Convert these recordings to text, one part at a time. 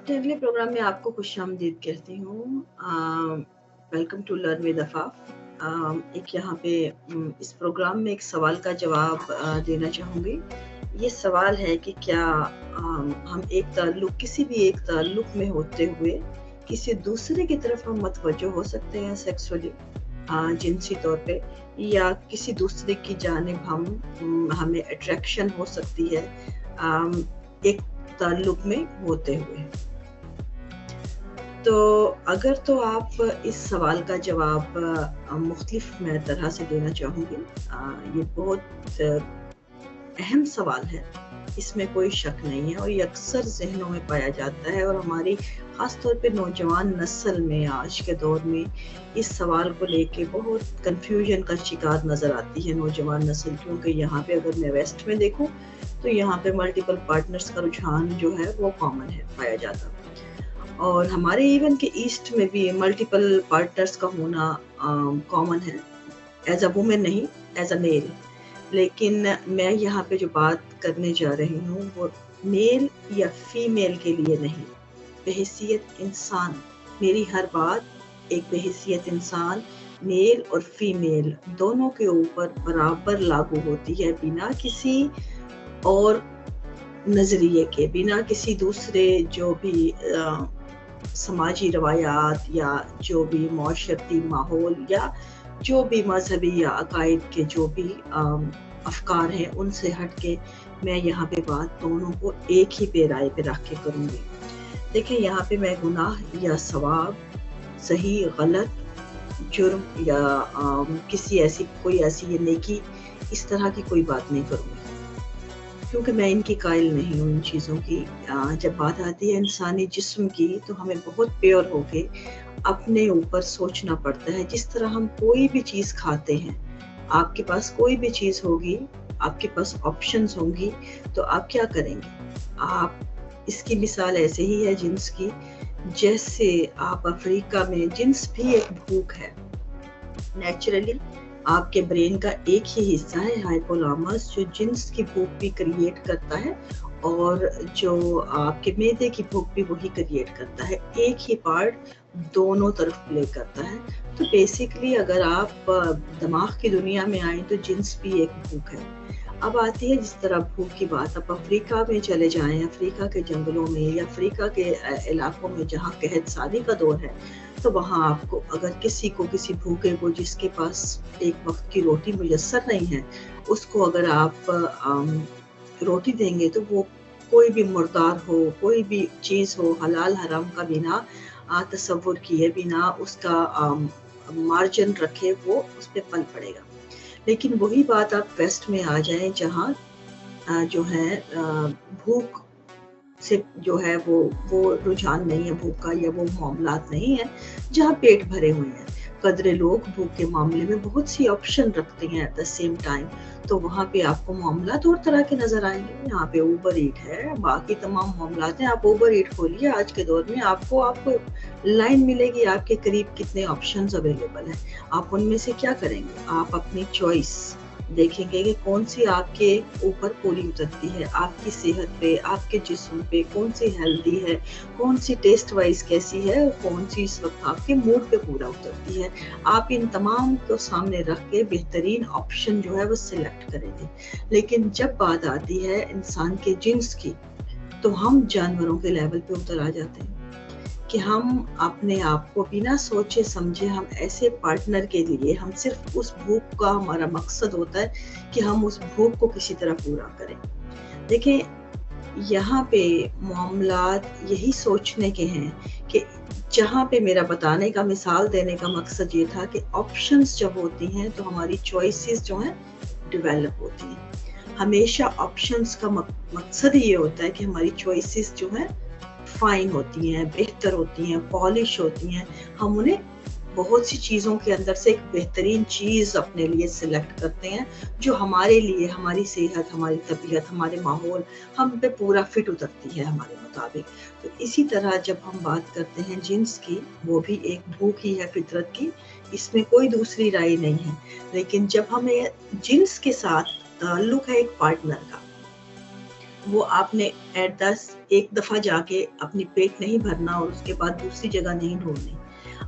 अपने अगले प्रोग्राम में आपको खुशामदीद कहती हूँ। Welcome to learn with Afaf. एक यहाँ पे इस प्रोग्राम में एक सवाल का जवाब देना चाहूँगी। ये सवाल है कि क्या हम किसी भी एक ताल्लुक में होते हुए किसी दूसरे की तरफ हम मतवज्जो हो सकते हैं सेक्सुअली, जिनसी तौर पे, या किसी दूसरे की जानिब हमें अट्रैक्शन हो सकती है एक ताल्लुक में होते हुए। तो अगर तो आप इस सवाल का जवाब मुख्तलिफ मैं तरह से देना चाहूँगी। ये बहुत अहम सवाल है, इसमें कोई शक नहीं है, और ये अक्सर ज़हनों में पाया जाता है, और हमारी ख़ास तौर पे नौजवान नस्ल में आज के दौर में इस सवाल को लेके बहुत कन्फ्यूजन का शिकार नज़र आती है नौजवान नस्ल। क्योंकि यहाँ पे अगर मैं वेस्ट में देखूँ तो यहाँ पे मल्टीपल पार्टनर्स का रुझान जो है वो कॉमन है, पाया जाता है, और हमारे इवन के ईस्ट में भी मल्टीपल पार्टनर्स का होना कॉमन है, एज अ वुमेन नहीं, एज अ मेल। लेकिन मैं यहाँ पे जो बात करने जा रही हूँ वो मेल या फीमेल के लिए नहीं, बहैसियत इंसान। मेरी हर बात एक बहैसियत इंसान, मेल और फीमेल दोनों के ऊपर बराबर लागू होती है, बिना किसी और नज़रिए के, बिना किसी दूसरे जो भी समाजी रवायात या जो भी माशरती माहौल या जो भी मजहबी या अकायद के जो भी अफकार हैं उनसे हट के मैं यहाँ पे बात दोनों को एक ही पेराए पे रख के करूँगी। देखिए, यहाँ पे मैं गुनाह या सवाब, सही गलत, जुर्म या कोई ऐसी ये नेकी, इस तरह की कोई बात नहीं करूँगी, क्योंकि मैं इनकी कायल नहीं हूँ इन चीज़ों की। जब बात आती है इंसानी जिस्म की तो हमें बहुत प्योर होके अपने ऊपर सोचना पड़ता है। जिस तरह हम कोई भी चीज़ खाते हैं, आपके पास कोई भी चीज़ होगी, आपके पास ऑप्शंस होंगी, तो आप क्या करेंगे? आप इसकी मिसाल ऐसे ही है जिन्स की, जैसे आप अफ्रीका में, जिन्स भी एक भूख है। नेचुरली आपके ब्रेन का एक ही हिस्सा है हाइपोथैलेमस, जो जिन्स की भूख भी क्रिएट करता है, और जो आपके मैदे की भूख भी वही क्रिएट करता है। एक ही पार्ट दोनों तरफ प्ले करता है। तो बेसिकली अगर आप दिमाग की दुनिया में आए तो जिन्स भी एक भूख है। अब आती है जिस तरह भूख की बात, आप अफ्रीका में चले जाएं, अफ्रीका के जंगलों में या अफ्रीका के इलाकों में जहाँ कहतसारी का दौर है, तो वहाँ आपको अगर किसी भूखे को जिसके पास एक वक्त की रोटी मुयस्सर नहीं है, उसको अगर आप रोटी देंगे तो वो कोई भी मुर्दार हो, कोई भी चीज़ हो, हलाल हराम का बिना तसव्वुर किए, बिना उसका मार्जिन रखे वो उस पे पल पड़ेगा। लेकिन वही बात आप वेस्ट में आ जाएं, जहाँ जो है भूख से जो है वो रुझान नहीं है भूख का, या वो मामलात नहीं है, जहाँ पेट भरे हुए हैं। कदरे लोग भूख के मामले में बहुत सी ऑप्शन रखते हैं एट द सेम टाइम, तो वहाँ पे आपको मामलात और तरह के नजर आएंगे। यहाँ पे ओवर ईट है, बाकी तमाम मामलात हैं। आप ओवर ईट खोलिए, आज के दौर में आपको लाइन मिलेगी आपके करीब, कितने ऑप्शंस अवेलेबल हैं। आप उनमें से क्या करेंगे? आप अपनी चॉइस देखेंगे कि कौन सी आपके ऊपर पूरी उतरती है, आपकी सेहत पे, आपके जिस्म पे, कौन सी हेल्दी है, कौन सी टेस्ट वाइज कैसी है, और कौन सी इस वक्त आपके मूड पे पूरा उतरती है। आप इन तमाम को सामने रख के बेहतरीन ऑप्शन जो है वो सिलेक्ट करेंगे। लेकिन जब बात आती है इंसान के जिन्स की, तो हम जानवरों के लेवल पे उतर आ जाते हैं कि हम अपने आप को बिना सोचे समझे, हम ऐसे पार्टनर के लिए, हम सिर्फ उस भूख का, हमारा मकसद होता है कि हम उस भूख को किसी तरह पूरा करें। देखें, यहाँ पे मामलात यही सोचने के हैं कि जहाँ पे मेरा बताने का, मिसाल देने का मकसद ये था कि ऑप्शंस जब होती हैं तो हमारी चॉइसेस जो हैं डेवलप होती हैं। हमेशा ऑप्शंस का मकसद ये होता है कि हमारी चॉइसेस जो हैं फाइन होती हैं, बेहतर होती हैं, पॉलिश होती हैं। हम उन्हें बहुत सी चीज़ों के अंदर से एक बेहतरीन चीज़ अपने लिए सिलेक्ट करते हैं, जो हमारे लिए, हमारी सेहत, हमारी तबीयत, हमारे माहौल, हम पे पूरा फिट उतरती है हमारे मुताबिक। तो इसी तरह जब हम बात करते हैं जिन्स की, वो भी एक भूख ही है फितरत की, इसमें कोई दूसरी राय नहीं है। लेकिन जब हमें जिन्स के साथ ताल्लुक है एक पार्टनर का, वो आपने एट दस एक दफ़ा जाके अपनी पेट नहीं भरना और उसके बाद दूसरी जगह नहीं ढूंढनी।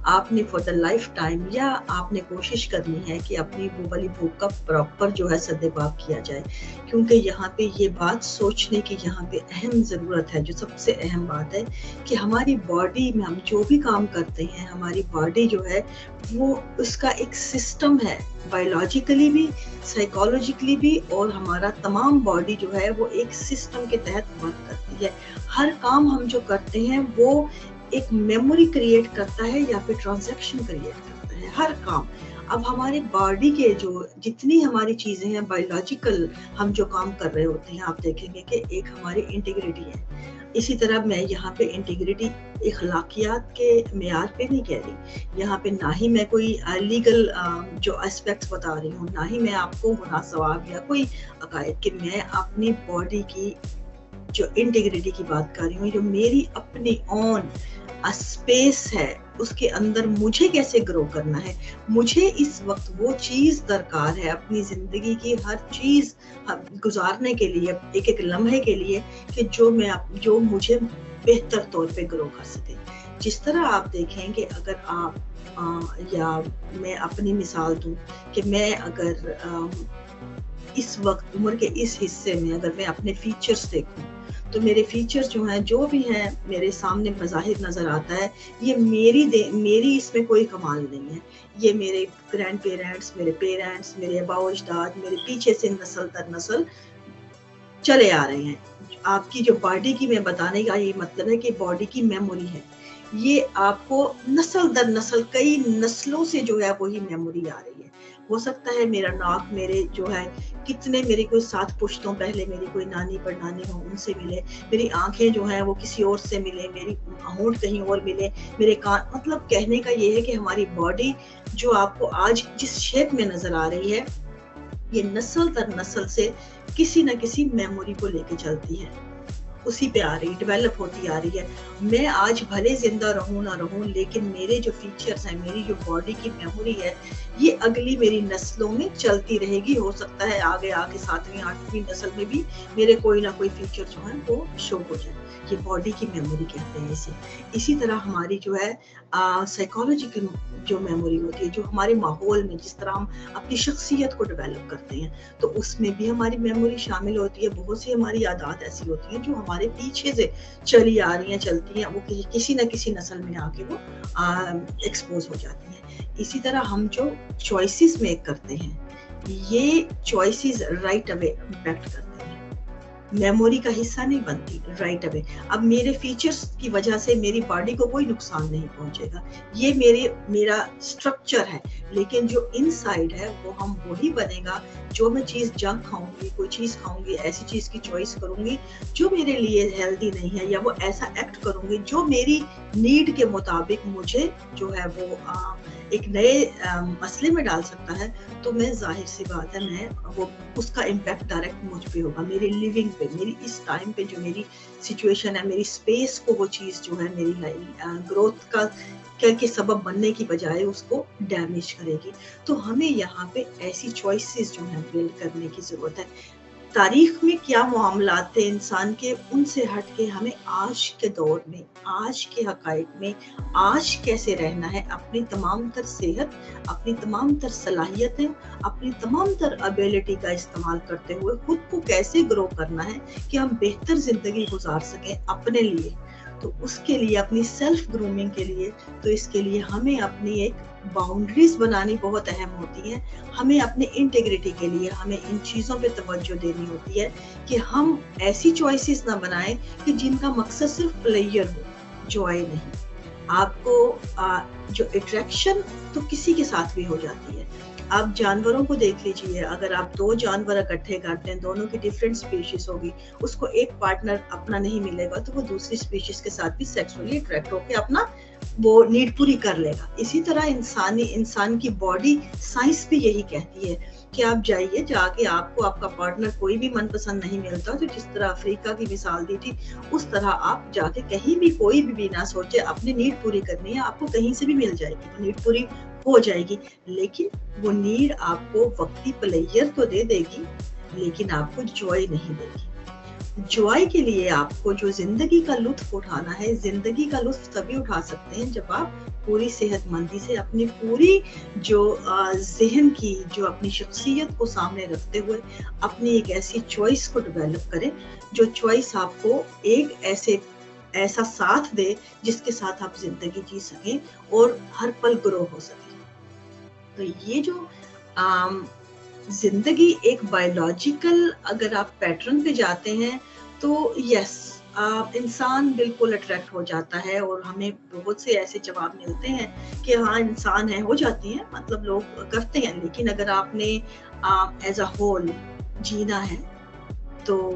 आपने फॉर द लाइफ टाइम या आपने कोशिश करनी है कि अपनी वो वाली भूख का प्रॉपर जो है सद्देबाप किया जाए, क्योंकि यहाँ पे ये बात सोचने की यहाँ पे अहम ज़रूरत है। जो सबसे अहम बात है कि हमारी बॉडी में हम जो भी काम करते हैं, हमारी बॉडी जो है वो उसका एक सिस्टम है, बायोलॉजिकली भी, साइकोलॉजिकली भी, और हमारा तमाम बॉडी जो है वो एक सिस्टम के तहत वर्क करती है। हर काम हम जो करते हैं वो एक मेमोरी क्रिएट करता है या फिर ट्रांजैक्शन क्रिएट करता है, हर काम। अब हमारी बॉडी के जो जितनी हमारी चीजें हैं बायोलॉजिकल, हम जो काम कर रहे होते हैं, आप देखेंगे कि एक हमारी इंटीग्रिटी है। इसी तरह मैं यहाँ पे इंटीग्रिटी अखलाकियात के मेयार पे नहीं कह रही, यहाँ पे ना ही मैं कोई लीगल जो एस्पेक्ट्स बता रही हूँ, ना ही मैं आपको गुनाह सवाब या कोई अकायद कि मैं अपनी बॉडी की जो इंटीग्रिटी की बात कर रही हूँ, जो मेरी अपनी ओन स्पेस है, उसके अंदर मुझे कैसे ग्रो करना है। मुझे इस वक्त वो चीज दरकार है अपनी जिंदगी की हर चीज गुजारने के लिए, एक एक लम्हे के लिए, कि जो मुझे बेहतर तौर पे ग्रो कर सके। जिस तरह आप देखेंगे, अगर आप या मैं अपनी मिसाल दूं कि मैं अगर इस वक्त उम्र के इस हिस्से में अगर मैं अपने फीचर्स देखूं, तो मेरे फीचर्स जो हैं, जो भी हैं मेरे सामने मज़ाहिर नज़र आता है, ये मेरी इसमें कोई कमाल नहीं है। ये मेरे ग्रैंड पेरेंट्स, मेरे पेरेंट्स, मेरे आबा अजदाद, मेरे पीछे से नस्ल दर नस्ल चले आ रहे हैं। आपकी जो बॉडी की मैं बताने का ये मतलब है कि बॉडी की मेमोरी है, ये आपको नस्ल दर नस्ल कई नस्लों से जो है वही मेमोरी आ रही है। हो सकता है मेरा नाक मेरे जो है कितने मेरे कोई 7 पुश्तों पहले मेरी कोई नानी परनानी हो, उनसे मिले, मेरी आंखें जो हैं वो किसी और से मिले, मेरी होंठ कहीं और मिले, मेरे कान, मतलब कहने का ये है कि हमारी बॉडी जो आपको आज जिस शेप में नजर आ रही है, ये नस्ल दर नस्ल से किसी न किसी मेमोरी को लेके चलती है, उसी पे आ रही, डेवलप होती आ रही है। मैं आज भले जिंदा रहूं ना रहूं, लेकिन मेरे जो फीचर्स हैं, मेरी जो बॉडी की मेमोरी है, ये अगली मेरी नस्लों में चलती रहेगी। हो सकता है आगे 7वीं 8वीं नस्ल में भी मेरे कोई ना कोई फीचर जो है वो शो हो जाए। ये बॉडी की मेमोरी कहते हैं इसे। इसी तरह हमारी जो है साइकोलॉजी की जो मेमोरी होती है, जो हमारे माहौल में जिस तरह हम अपनी शख्सियत को डेवलप करते हैं, तो उसमें भी हमारी मेमोरी शामिल होती है। बहुत सी हमारी आदत ऐसी होती हैं जो हमारे पीछे से चली आ रही हैं, चलती हैं, वो किसी न किसी नस्ल में आके वो एक्सपोज हो जाती हैं। इसी तरह हम जो चॉइसेस मेक करते हैं, ये चॉइसेस राइट अवे इम्पैक्ट करते हैं, मेमोरी का हिस्सा नहीं बनती राइट अवे। अब मेरे फीचर्स की वजह से मेरी बॉडी को कोई नुकसान नहीं पहुंचेगा, ये मेरा स्ट्रक्चर है, लेकिन जो इनसाइड है वो हम वही बनेगा। जो मैं चीज जंक खाऊंगी, कोई चीज खाऊंगी, ऐसी चीज की चॉइस करूंगी जो मेरे लिए हेल्दी नहीं है, या वो ऐसा एक्ट करूंगी जो मेरी नीड के मुताबिक मुझे जो है वो एक नए मसले में डाल सकता है, तो मैं जाहिर सी बात है मैं वो उसका इम्पैक्ट डायरेक्ट मुझ पे होगा, मेरी लिविंग पे, मेरी इस टाइम पे जो मेरी सिचुएशन है, मेरी स्पेस को वो चीज़ जो है मेरी ग्रोथ का के सबब बनने की बजाय उसको डैमेज करेगी। तो हमें यहाँ पे ऐसी चॉइसेस जो है बिल्ड करने की ज़रूरत है। तारीख में क्या मामलात थे इंसान के, उनसे हट के हमें आज के दौर में, आज के हकाइक में, आज कैसे रहना है, अपनी तमाम तर सेहत, अपनी तमाम तर सलाहियतें, अपनी तमाम तर एबिलिटी का इस्तेमाल करते हुए खुद को कैसे ग्रो करना है कि हम बेहतर जिंदगी गुजार सकें अपने लिए। तो उसके लिए, अपनी सेल्फ ग्रूमिंग के लिए, तो इसके लिए हमें अपनी एक बाउंड्रीज बनानी बहुत अहम होती है। हमें अपने इंटीग्रिटी के लिए हमें इन चीज़ों पे तवज्जो देनी होती है कि हम ऐसी चॉइसेस ना बनाएं कि जिनका मकसद सिर्फ प्लेयर हो, जॉय नहीं। आपको जो अट्रैक्शन तो किसी के साथ भी हो जाती है। आप जानवरों को देख लीजिए, अगर आप 2 जानवर इकट्ठे करते हैं, दोनों की डिफरेंट स्पीशीज होगी, उसको एक पार्टनर अपना नहीं मिलेगा तो वो दूसरी स्पीशीज के साथ भी सेक्सुअली अट्रैक्ट होकर अपना वो नीड पूरी कर लेगा। इसी तरह इंसान की बॉडी साइंस भी यही कहती है कि आप जाइए, जाके आपको आपका पार्टनर कोई भी मनपसंद नहीं मिलता, तो जिस तरह अफ्रीका की मिसाल दी थी, उस तरह आप जाके कहीं भी कोई भी बिना सोचे अपनी नीड पूरी करनी है, आपको कहीं से भी मिल जाएगी, तो नीड पूरी हो जाएगी। लेकिन वो नीड आपको वक्ती प्लेजर तो दे देगी, लेकिन आपको जॉय नहीं देगी। जॉय के लिए आपको जो जिंदगी का लुत्फ उठाना है, जिंदगी का लुत्फ तभी उठा सकते हैं जब आप पूरी सेहतमंदी से अपनी पूरी जो ज़हन की, जो अपनी शख्सियत को सामने रखते हुए अपनी एक ऐसी चॉइस को डेवलप करें, जो चॉइस आपको एक ऐसा साथ दे जिसके साथ आप जिंदगी जी सकें और हर पल ग्रो हो सके। तो ये जो जिंदगी एक बायोलॉजिकल अगर आप पैटर्न पे जाते हैं तो यस, इंसान बिल्कुल अट्रैक्ट हो जाता है और हमें बहुत से ऐसे जवाब मिलते हैं कि हाँ इंसान है, हो जाती है, मतलब लोग करते हैं। लेकिन अगर आपने एज अ होल जीना है तो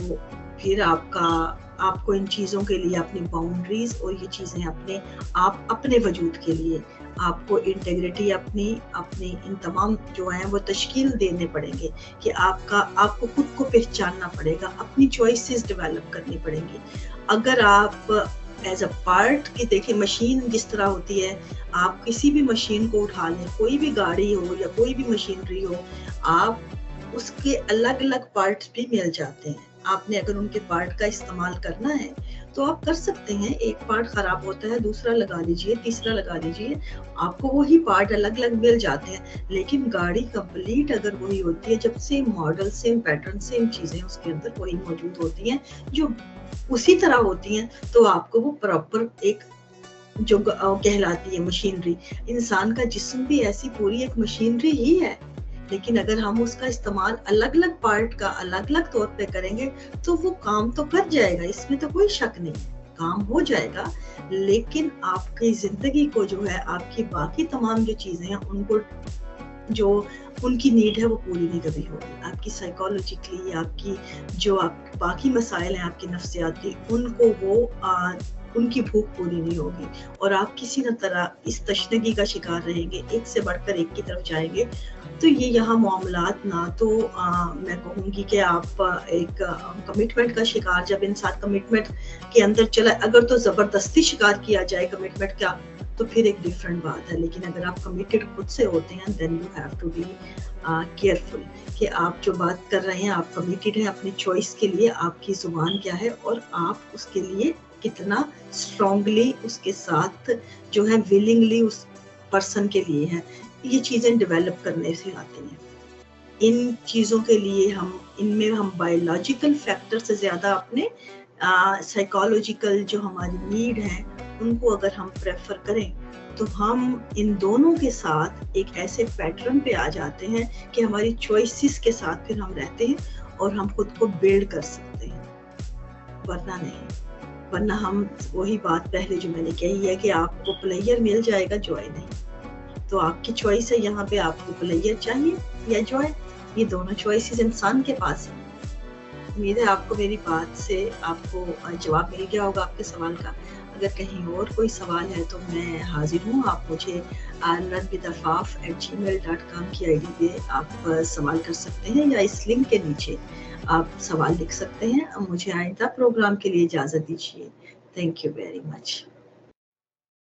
फिर आपको इन चीज़ों के लिए अपनी बाउंड्रीज और ये चीज़ें अपने वजूद के लिए आपको इंटेग्रिटी अपनी इन तमाम जो हैं वो तश्कील देने पड़ेंगे कि आपको खुद को पहचानना पड़ेगा, अपनी चॉइसेस डेवलप करनी पड़ेंगी। अगर आप एज अ पार्ट की देखिए, मशीन जिस तरह होती है, आप किसी भी मशीन को उठा लें, कोई भी गाड़ी हो या कोई भी मशीनरी हो, आप उसके अलग अलग पार्ट्स भी मिल जाते हैं। आपने अगर उनके पार्ट का इस्तेमाल करना है तो आप कर सकते हैं। एक पार्ट खराब होता है, दूसरा लगा लीजिए, तीसरा लगा लीजिए, आपको वही पार्ट अलग अलग मिल जाते हैं। लेकिन गाड़ी कंप्लीट अगर वही होती है, जब same model, same pattern, same चीजें उसके अंदर वही मौजूद होती हैं जो उसी तरह होती हैं, तो आपको वो प्रॉपर एक जो कहलाती है मशीनरी। इंसान का जिस्म भी ऐसी पूरी एक मशीनरी ही है, लेकिन अगर हम उसका इस्तेमाल अलग अलग पार्ट का अलग अलग तौर पे करेंगे तो वो काम तो कर जाएगा, इसमें तो कोई शक नहीं है, काम हो जाएगा। लेकिन आपकी जिंदगी को जो है, आपकी बाकी तमाम जो चीजें हैं उनको जो उनकी नीड है वो पूरी नहीं कभी होगी। आपकी साइकोलॉजिकली, आपकी जो आप बाकी मसाइल हैं आपकी नफ्सियाती, उनको वो उनकी भूख पूरी नहीं होगी और आप किसी न तरह इस तशनगी का शिकार रहेंगे, एक से बढ़कर एक की तरफ जाएंगे। तो ये यहाँ मामलात ना तो मैं कहूँगी कि आप एक कमिटमेंट का शिकार, जब इंसान कमिटमेंट के अंदर चला, अगर तो ज़बरदस्ती शिकार किया जाए कमिटमेंट का तो फिर एक डिफरेंट बात है। लेकिन अगर आप कमिटेड खुद से होते हैं then you have to be careful कि आप जो बात कर रहे हैं, आप कमिटेड हैं अपनी चॉइस के लिए, आपकी जुबान क्या है और आप उसके लिए कितना स्ट्रांगली उसके साथ जो है विलिंगली उस पर्सन के लिए है। ये चीज़ें डेवलप करने से आती हैं। इन चीज़ों के लिए इनमें हम बायोलॉजिकल फैक्टर से ज़्यादा अपने साइकोलॉजिकल जो हमारी नीड है उनको अगर हम प्रेफर करें तो हम इन दोनों के साथ एक ऐसे पैटर्न पे आ जाते हैं कि हमारी चॉइसेस के साथ फिर हम रहते हैं और हम खुद को बिल्ड कर सकते हैं, वरना नहीं। वरना हम वही बात पहले जो मैंने कही है कि आपको प्लेयर मिल जाएगा, जॉय नहीं। तो आपकी चॉइस है यहाँ पे, आपको प्लेयर चाहिए या जॉय, ये दोनों चॉइसेस इंसान के पास है। उम्मीद है आपको मेरी बात से आपको जवाब मिल गया होगा आपके सवाल का। अगर कहीं और कोई सवाल है तो मैं हाजिर हूँ। आप मुझे nurbidafaaf@gmail.com की आईडी पे आप सवाल कर सकते हैं या इस लिंक के नीचे आप सवाल लिख सकते हैं। मुझे आइंदा प्रोग्राम के लिए इजाज़त दीजिए। Thank you very much.